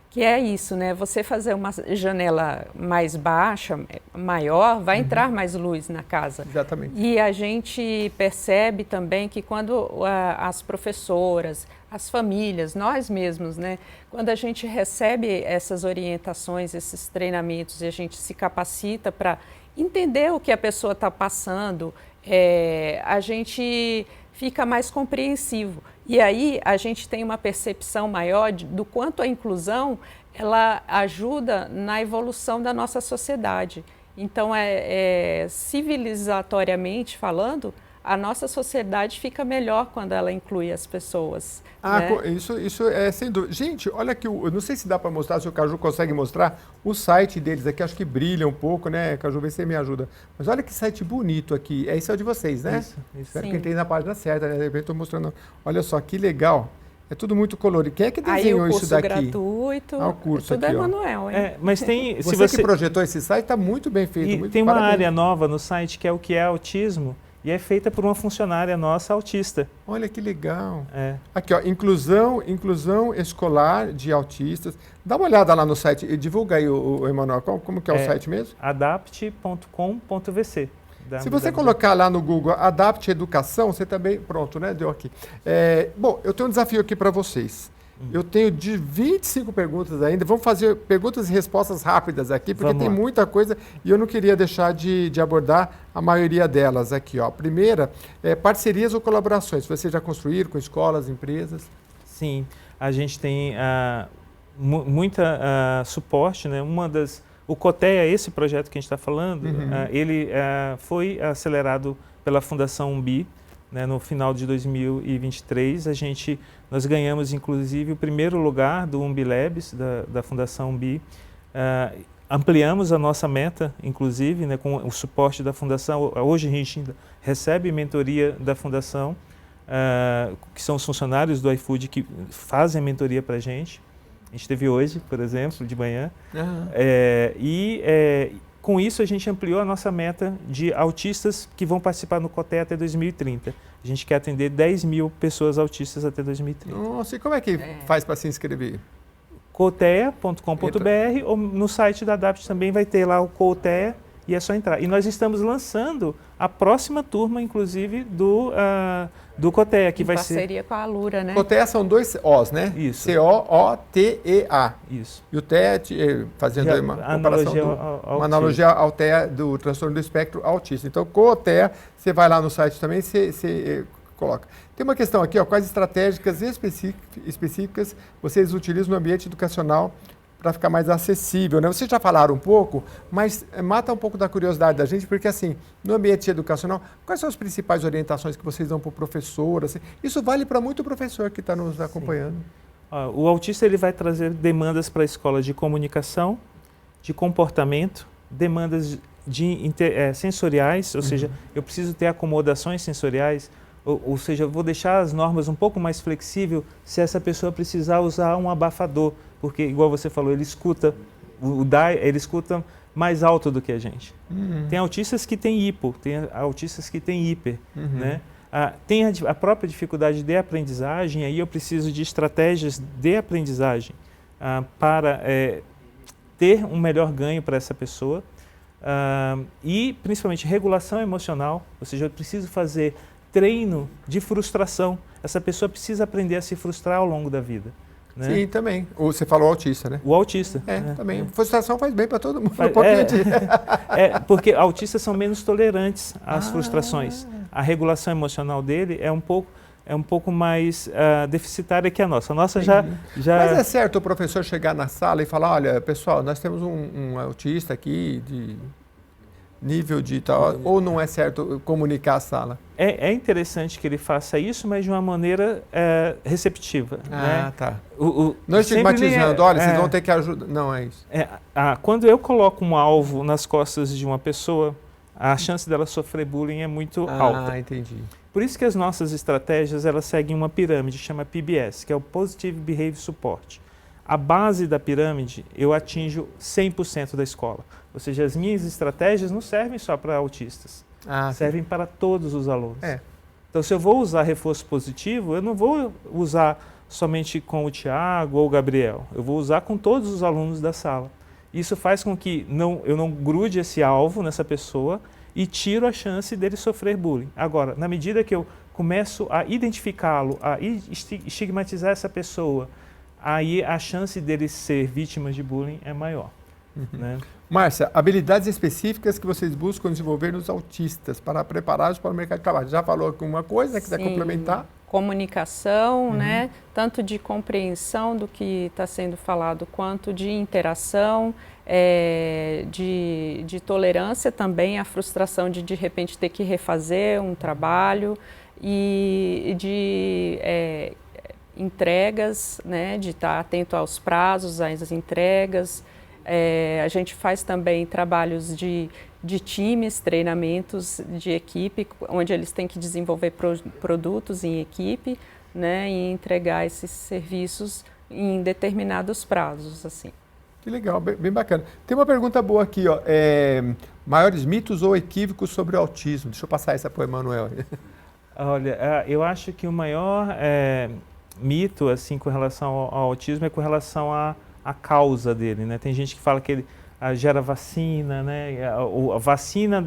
que é isso, né? Você fazer uma janela mais baixa, maior, vai entrar mais luz na casa. Exatamente. E a gente percebe também que quando as professoras, as famílias, nós mesmos, né? Quando a gente recebe essas orientações, esses treinamentos e a gente se capacita para entender o que a pessoa está passando, a gente fica mais compreensivo. E aí a gente tem uma percepção maior do quanto a inclusão ela ajuda na evolução da nossa sociedade. Então, civilizatoriamente falando, a nossa sociedade fica melhor quando ela inclui as pessoas. Né? Isso é sem dúvida. Gente, olha aqui, eu não sei se dá para mostrar, se o Caju consegue mostrar o site deles aqui, acho que brilha um pouco, né, Caju, vê se você me ajuda. Mas olha que site bonito aqui, esse é o de vocês, né? Isso. Espero que entrei na página certa, né, de repente estou mostrando. Olha só, que legal. É tudo muito colorido. Quem é que desenhou isso daqui? Aí o curso gratuito. O curso tudo aqui, é manual, hein? Mas tem... Você que projetou esse site, está muito bem feito. E muito tem uma parabéns. área nova no site que é o que é autismo, e é feita por uma funcionária nossa autista. Olha que legal. Aqui, ó, inclusão escolar de autistas. Dá uma olhada lá no site e divulga aí, o Emanuel. Como que é o site mesmo? adapt.com.vc. Se você colocar lá no Google Adapt Educação, você também... Pronto, né? Deu aqui. Bom, eu tenho um desafio aqui para vocês. Eu tenho de 25 perguntas ainda. Vamos fazer perguntas e respostas rápidas aqui, porque tem muita coisa e eu não queria deixar de abordar a maioria delas aqui. Ó. A primeira é parcerias ou colaborações. Vocês já construíram com escolas, empresas? Sim, a gente tem muita suporte, né? O COTEA, esse projeto que a gente está falando, ele foi acelerado pela Fundação UMBI, né, no final de 2023. Nós ganhamos, inclusive, o primeiro lugar do UMBI Labs, da Fundação UMBI. Ampliamos a nossa meta, inclusive, né, com o suporte da Fundação. Hoje a gente ainda recebe mentoria da Fundação, que são os funcionários do iFood que fazem a mentoria para a gente. A gente teve hoje, por exemplo, de manhã. Com isso, a gente ampliou a nossa meta de autistas que vão participar no COTEA até 2030. A gente quer atender 10 mil pessoas autistas até 2030. Nossa, e como é que faz para se inscrever? cotea.com.br ou no site da ADAPT também vai ter lá o COTEA e é só entrar. E nós estamos lançando a próxima turma, inclusive, do COTEA, que vai ser... Em parceria com a Alura, né? COTEA são dois Os, né? Isso. C-O-O-T-E-A. Isso. E o TEA, fazendo uma comparação, uma analogia ao TEA do transtorno do espectro autista. Então, COTEA, você vai lá no site também, você coloca. Tem uma questão aqui, ó, quais estratégias específicas vocês utilizam no ambiente educacional para ficar mais acessível, né? Vocês já falaram um pouco, mas mata um pouco da curiosidade da gente, porque assim, no ambiente educacional, quais são as principais orientações que vocês dão para o professor? Assim? Isso vale para muito professor que está nos acompanhando. O autista ele vai trazer demandas para a escola de comunicação, de comportamento, demandas sensoriais, ou seja, eu preciso ter acomodações sensoriais, ou seja, eu vou deixar as normas um pouco mais flexível se essa pessoa precisar usar um abafador, porque, igual você falou, ele escuta ele escuta mais alto do que a gente. Tem autistas que têm hipo, tem autistas que têm hiper, né? Tem a própria dificuldade de aprendizagem, aí eu preciso de estratégias de aprendizagem para ter um melhor ganho para essa pessoa e, principalmente, regulação emocional, ou seja, eu preciso fazer treino de frustração. Essa pessoa precisa aprender a se frustrar ao longo da vida. Né? Sim, também. Você falou autista, né? O autista. Também. Frustração faz bem para todo mundo. Porque autistas são menos tolerantes às frustrações. A regulação emocional dele é um pouco mais deficitária que a nossa. A nossa já... Mas é certo o professor chegar na sala e falar, olha, pessoal, nós temos um autista aqui de nível de tal, ou não é certo comunicar a sala? É interessante que ele faça isso, mas de uma maneira receptiva. Né? Tá. Não estigmatizando, olha, vocês vão ter que ajudar. Não, é isso. Quando eu coloco um alvo nas costas de uma pessoa, a chance dela sofrer bullying é muito alta. Entendi. Por isso que as nossas estratégias, elas seguem uma pirâmide, chama PBS, que é o Positive Behavior Support. A base da pirâmide, eu atinjo 100% da escola. Ou seja, as minhas estratégias não servem só para autistas, servem para todos os alunos. Então, se eu vou usar reforço positivo, eu não vou usar somente com o Tiago ou o Gabriel, eu vou usar com todos os alunos da sala. Isso faz com que eu não grude esse alvo nessa pessoa e tiro a chance dele sofrer bullying. Agora, na medida que eu começo a identificá-lo, a estigmatizar essa pessoa, aí a chance dele ser vítima de bullying é maior. Né? Márcia, habilidades específicas que vocês buscam desenvolver nos autistas para prepará-los para o mercado de trabalho. Já falou alguma coisa, quiser complementar? Comunicação, né? Tanto de compreensão do que está sendo falado, quanto de interação, de tolerância também, a frustração de repente ter que refazer um trabalho e de entregas, né? De estar atento aos prazos, às entregas. A gente faz também trabalhos de times, treinamentos de equipe, onde eles têm que desenvolver produtos em equipe, né, e entregar esses serviços em determinados prazos, assim. Que legal, bem bacana. Tem uma pergunta boa aqui, ó. Maiores mitos ou equívocos sobre o autismo? Deixa eu passar essa para o Emanuel. Olha, eu acho que o maior mito, assim, com relação ao autismo é com relação à causa dele, né? Tem gente que fala que ele gera vacina, né? A vacina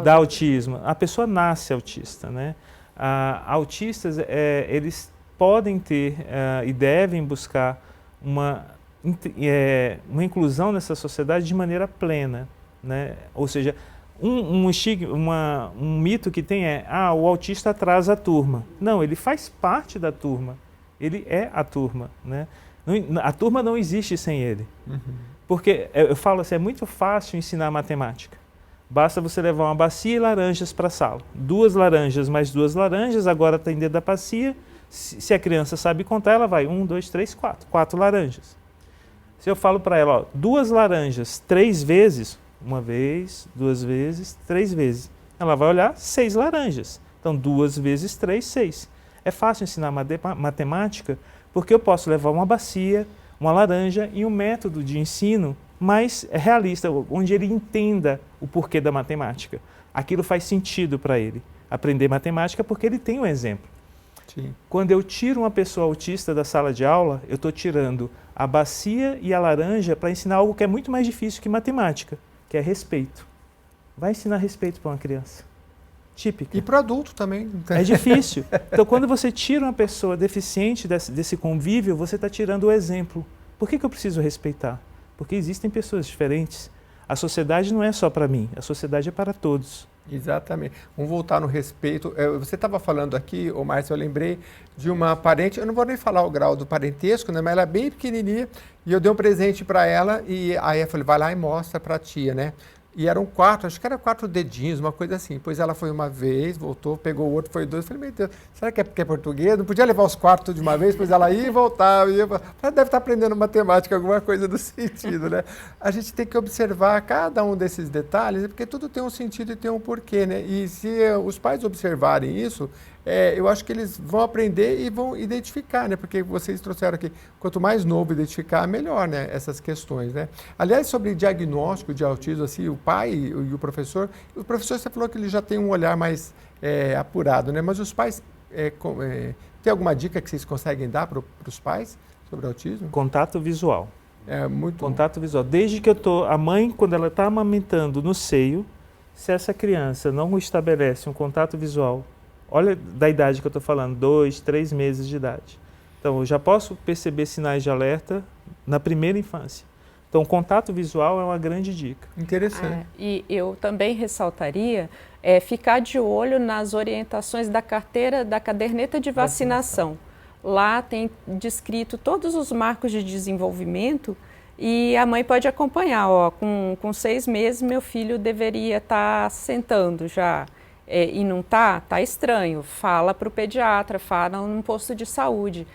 dá autismo. A pessoa nasce autista, né? Autistas, eles podem ter e devem buscar uma inclusão nessa sociedade de maneira plena, né? Ou seja, um mito que tem o autista atrasa a turma. Não, ele faz parte da turma, ele é a turma, né? A turma não existe sem ele. Porque, eu falo assim, é muito fácil ensinar matemática. Basta você levar uma bacia e laranjas para a sala. 2 laranjas mais 2 laranjas, agora está dentro da bacia. Se a criança sabe contar, ela vai 1, 2, 3, 4. 4 laranjas. Se eu falo para ela, 2 laranjas 3 vezes, 1 vez, 2 vezes, 3 vezes, ela vai olhar 6 laranjas. Então, 2 vezes 3, 6. É fácil ensinar matemática, porque eu posso levar uma bacia, uma laranja e um método de ensino mais realista, onde ele entenda o porquê da matemática. Aquilo faz sentido para ele, aprender matemática, porque ele tem um exemplo. Sim. Quando eu tiro uma pessoa autista da sala de aula, eu estou tirando a bacia e a laranja para ensinar algo que é muito mais difícil que matemática, que é respeito. Vai ensinar respeito para uma criança. Típica. E para o adulto também. É difícil. Então, quando você tira uma pessoa deficiente desse convívio, você está tirando o exemplo. Por que eu preciso respeitar? Porque existem pessoas diferentes. A sociedade não é só para mim, a sociedade é para todos. Exatamente. Vamos voltar no respeito. Você estava falando aqui, Márcio, eu lembrei de uma parente, eu não vou nem falar o grau do parentesco, né, mas ela é bem pequenininha, e eu dei um presente para ela, e aí eu falei, vai lá e mostra para a tia, né? E eram 4, acho que era 4 dedinhos, uma coisa assim. Depois ela foi uma vez, voltou, pegou o outro, foi 2. Falei, meu Deus, será que é porque é português? Não podia levar os 4 de uma vez, depois ela ia e voltava. Deve estar aprendendo matemática, alguma coisa do sentido, né? A gente tem que observar cada um desses detalhes, porque tudo tem um sentido e tem um porquê, né? E se os pais observarem isso, eu acho que eles vão aprender e vão identificar, né? Porque vocês trouxeram aqui, quanto mais novo identificar, melhor, né? Essas questões, né? Aliás, sobre diagnóstico de autismo, assim, o pai e o professor você falou que ele já tem um olhar mais apurado, né? Mas os pais, tem alguma dica que vocês conseguem dar para os pais sobre autismo? Contato visual. Muito Contato visual. Desde que a mãe, quando ela está amamentando no seio, se essa criança não estabelece um contato visual, olha da idade que eu estou falando, 2, 3 meses de idade. Então, eu já posso perceber sinais de alerta na primeira infância. Então, o contato visual é uma grande dica. Interessante. E eu também ressaltaria ficar de olho nas orientações da carteira, da caderneta de vacinação. Lá tem descrito todos os marcos de desenvolvimento e a mãe pode acompanhar. Com 6 meses, meu filho deveria estar sentando já. E não tá estranho, fala para o pediatra, fala num posto de saúde.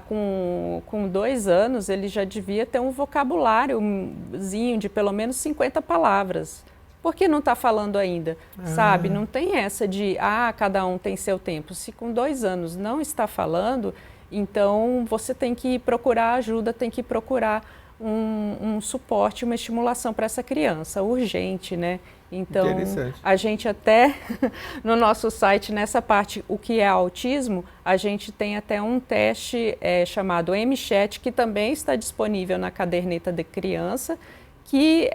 Com 2 anos, ele já devia ter um vocabuláriozinho de pelo menos 50 palavras. Por que não está falando ainda? Sabe? Não tem essa de, cada um tem seu tempo. Se com 2 anos não está falando, então você tem que procurar ajuda, tem que procurar um suporte, uma estimulação para essa criança, urgente, né? Então, a gente até, no nosso site, nessa parte, o que é autismo, a gente tem até um teste chamado MChat, que também está disponível na caderneta de criança, que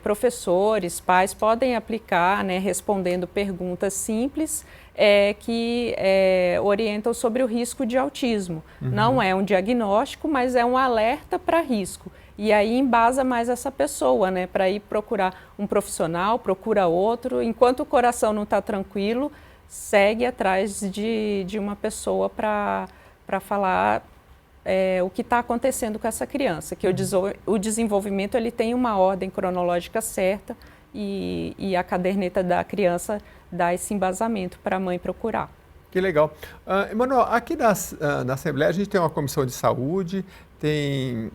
professores, pais podem aplicar, né, respondendo perguntas simples que orientam sobre o risco de autismo. Não é um diagnóstico, mas é um alerta para risco. E aí embasa mais essa pessoa, né, para ir procurar um profissional, procura outro. Enquanto o coração não está tranquilo, segue atrás de uma pessoa para falar o que está acontecendo com essa criança. Que o desenvolvimento ele tem uma ordem cronológica certa e a caderneta da criança dá esse embasamento para a mãe procurar. Que legal. Emanuel, aqui na Assembleia a gente tem uma comissão de saúde, tem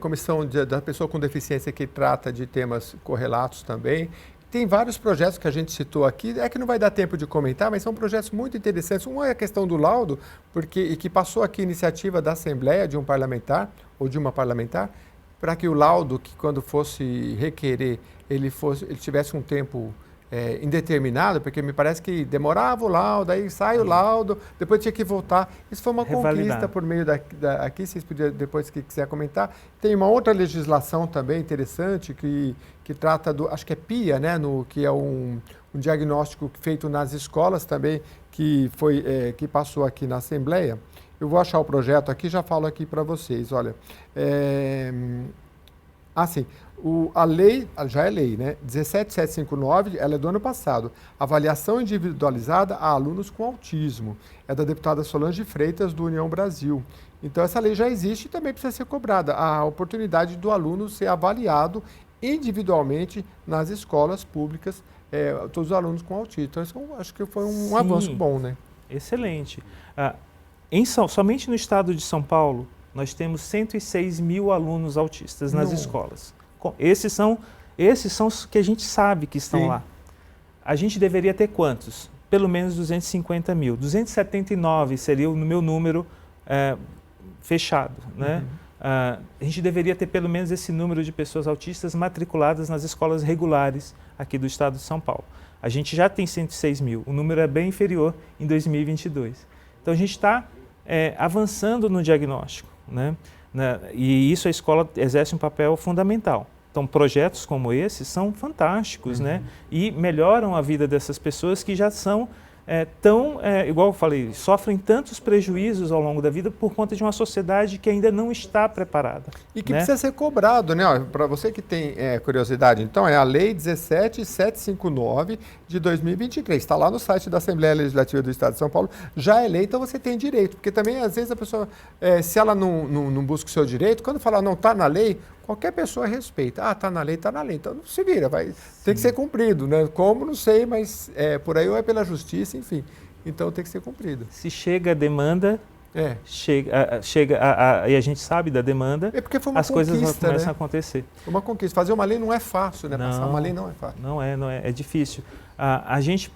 comissão da pessoa com deficiência que trata de temas correlatos também. Tem vários projetos que a gente citou aqui, que não vai dar tempo de comentar, mas são projetos muito interessantes. Um é a questão do laudo, e que passou aqui iniciativa da Assembleia, de um parlamentar ou de uma parlamentar, para que o laudo, que quando fosse requerer, ele tivesse um tempo indeterminado, porque me parece que demorava o laudo, aí sai o laudo, depois tinha que voltar. Isso foi uma conquista por meio aqui, vocês podiam, depois que quiser comentar. Tem uma outra legislação também interessante que trata do, acho que é PIA, né, que é um diagnóstico feito nas escolas também, que passou aqui na Assembleia. Eu vou achar o projeto aqui, já falo aqui para vocês, olha. A lei, já é lei, né? 17759, ela é do ano passado. Avaliação individualizada a alunos com autismo. É da deputada Solange Freitas, do União Brasil. Então, essa lei já existe e também precisa ser cobrada. A oportunidade do aluno ser avaliado individualmente nas escolas públicas, todos os alunos com autismo. Então, isso acho que foi um avanço bom, né? Excelente. Somente no estado de São Paulo, nós temos 106 mil alunos autistas nas escolas. Esses são os que a gente sabe que estão lá. A gente deveria ter quantos? Pelo menos 250 mil. 279 seria o meu número fechado, né? A gente deveria ter pelo menos esse número de pessoas autistas matriculadas nas escolas regulares aqui do estado de São Paulo. A gente já tem 106 mil, o número é bem inferior em 2022. Então a gente está avançando no diagnóstico, né? E isso a escola exerce um papel fundamental. Então, projetos como esse são fantásticos, né? E melhoram a vida dessas pessoas que já são igual eu falei, sofrem tantos prejuízos ao longo da vida por conta de uma sociedade que ainda não está preparada. E que precisa ser cobrado, né? Para você que tem curiosidade, então, é a Lei 17759 de 2023. Está lá no site da Assembleia Legislativa do Estado de São Paulo. Já é lei, então você tem direito. Porque também, às vezes, a pessoa, se ela não busca o seu direito, quando fala não está na lei, qualquer pessoa respeita. Está na lei, está na lei. Então, não se vira, tem que ser cumprido, né? Como, não sei, mas por aí ou é pela justiça, enfim. Então, tem que ser cumprido. Se chega a demanda, e a gente sabe da demanda, porque foi uma as coisas começam, né? a acontecer. Foi uma conquista. Fazer uma lei não é fácil, né? Passar uma lei não é fácil. Não é difícil. A gente,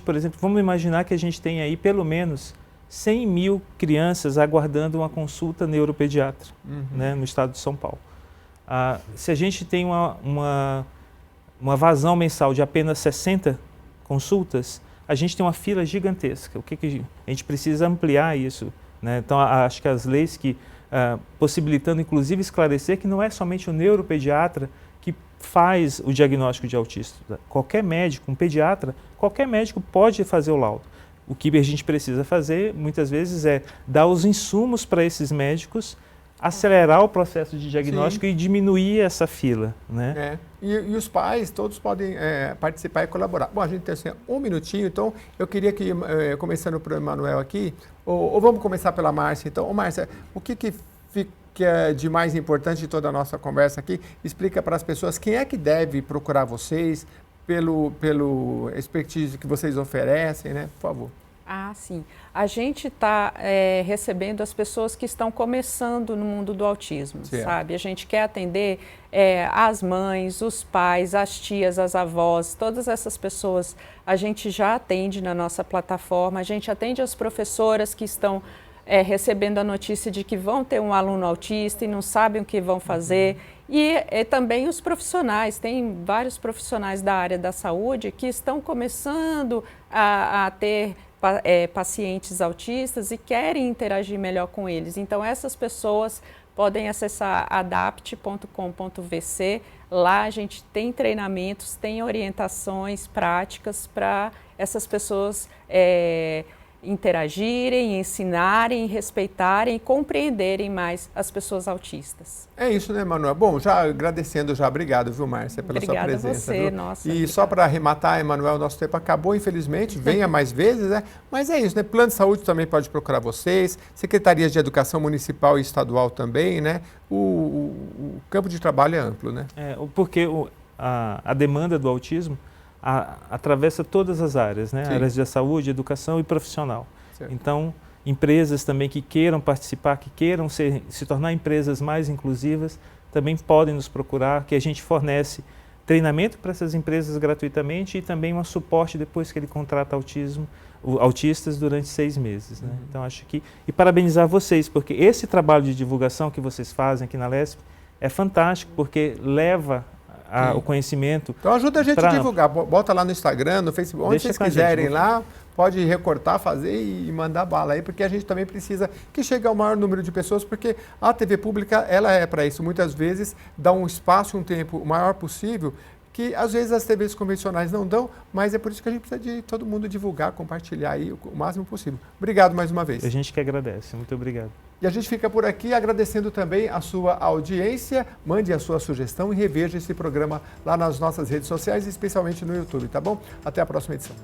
por exemplo, vamos imaginar que a gente tem aí pelo menos 100 mil crianças aguardando uma consulta neuropediatra, né, no estado de São Paulo. Se a gente tem uma vazão mensal de apenas 60 consultas, a gente tem uma fila gigantesca. O que a gente precisa ampliar isso, né? Então, acho que as leis que possibilitando, inclusive, esclarecer que não é somente o neuropediatra que faz o diagnóstico de autista. Qualquer médico, um pediatra, qualquer médico pode fazer o laudo. O que a gente precisa fazer, muitas vezes, é dar os insumos para esses médicos, acelerar o processo de diagnóstico e diminuir essa fila, né? E os pais, todos podem participar e colaborar. Bom, a gente tem assim, um minutinho, então eu queria que, começando para o Emanuel aqui, ou vamos começar pela Márcia, então. Ô, Márcia, o que fica de mais importante de toda a nossa conversa aqui? Explica para as pessoas quem é que deve procurar vocês, pelo expertise que vocês oferecem, né? Por favor. Sim. A gente está recebendo as pessoas que estão começando no mundo do autismo, sabe? A gente quer atender as mães, os pais, as tias, as avós, todas essas pessoas a gente já atende na nossa plataforma, a gente atende as professoras que estão recebendo a notícia de que vão ter um aluno autista e não sabem o que vão fazer. E também os profissionais, tem vários profissionais da área da saúde que estão começando a ter pacientes autistas e querem interagir melhor com eles. Então, essas pessoas podem acessar adapt.com.vc. Lá a gente tem treinamentos, tem orientações práticas para essas pessoas interagirem, ensinarem, respeitarem e compreenderem mais as pessoas autistas. É isso, né, Emanuel? Bom, já agradecendo, obrigado, viu, Márcia, pela sua presença. Obrigada a você, nossa. E obrigada. Só para arrematar, Emanuel, nosso tempo acabou, infelizmente, venha mais vezes, né? Mas é isso, né? Plano de saúde também pode procurar vocês, secretarias de educação municipal e estadual também, né? O campo de trabalho é amplo, né? Porque a demanda do autismo atravessa todas as áreas, né? Áreas de saúde, educação e profissional. Certo. Então, empresas também que queiram participar, que queiram se tornar empresas mais inclusivas, também podem nos procurar, que a gente fornece treinamento para essas empresas gratuitamente e também um suporte depois que ele contrata autistas durante 6 meses. Né? Então, acho que... E parabenizar vocês, porque esse trabalho de divulgação que vocês fazem aqui na LESP é fantástico, porque leva o conhecimento. Então ajuda a gente a divulgar, bota lá no Instagram, no Facebook, onde vocês quiserem lá, pode recortar, fazer e mandar bala aí, porque a gente também precisa que chegue ao maior número de pessoas, porque a TV pública, ela é para isso, muitas vezes dá um espaço, um tempo o maior possível, que às vezes as TVs convencionais não dão, mas é por isso que a gente precisa de todo mundo divulgar, compartilhar aí o máximo possível. Obrigado mais uma vez. A gente que agradece, muito obrigado. E a gente fica por aqui agradecendo também a sua audiência. Mande a sua sugestão e reveja esse programa lá nas nossas redes sociais, especialmente no YouTube, tá bom? Até a próxima edição.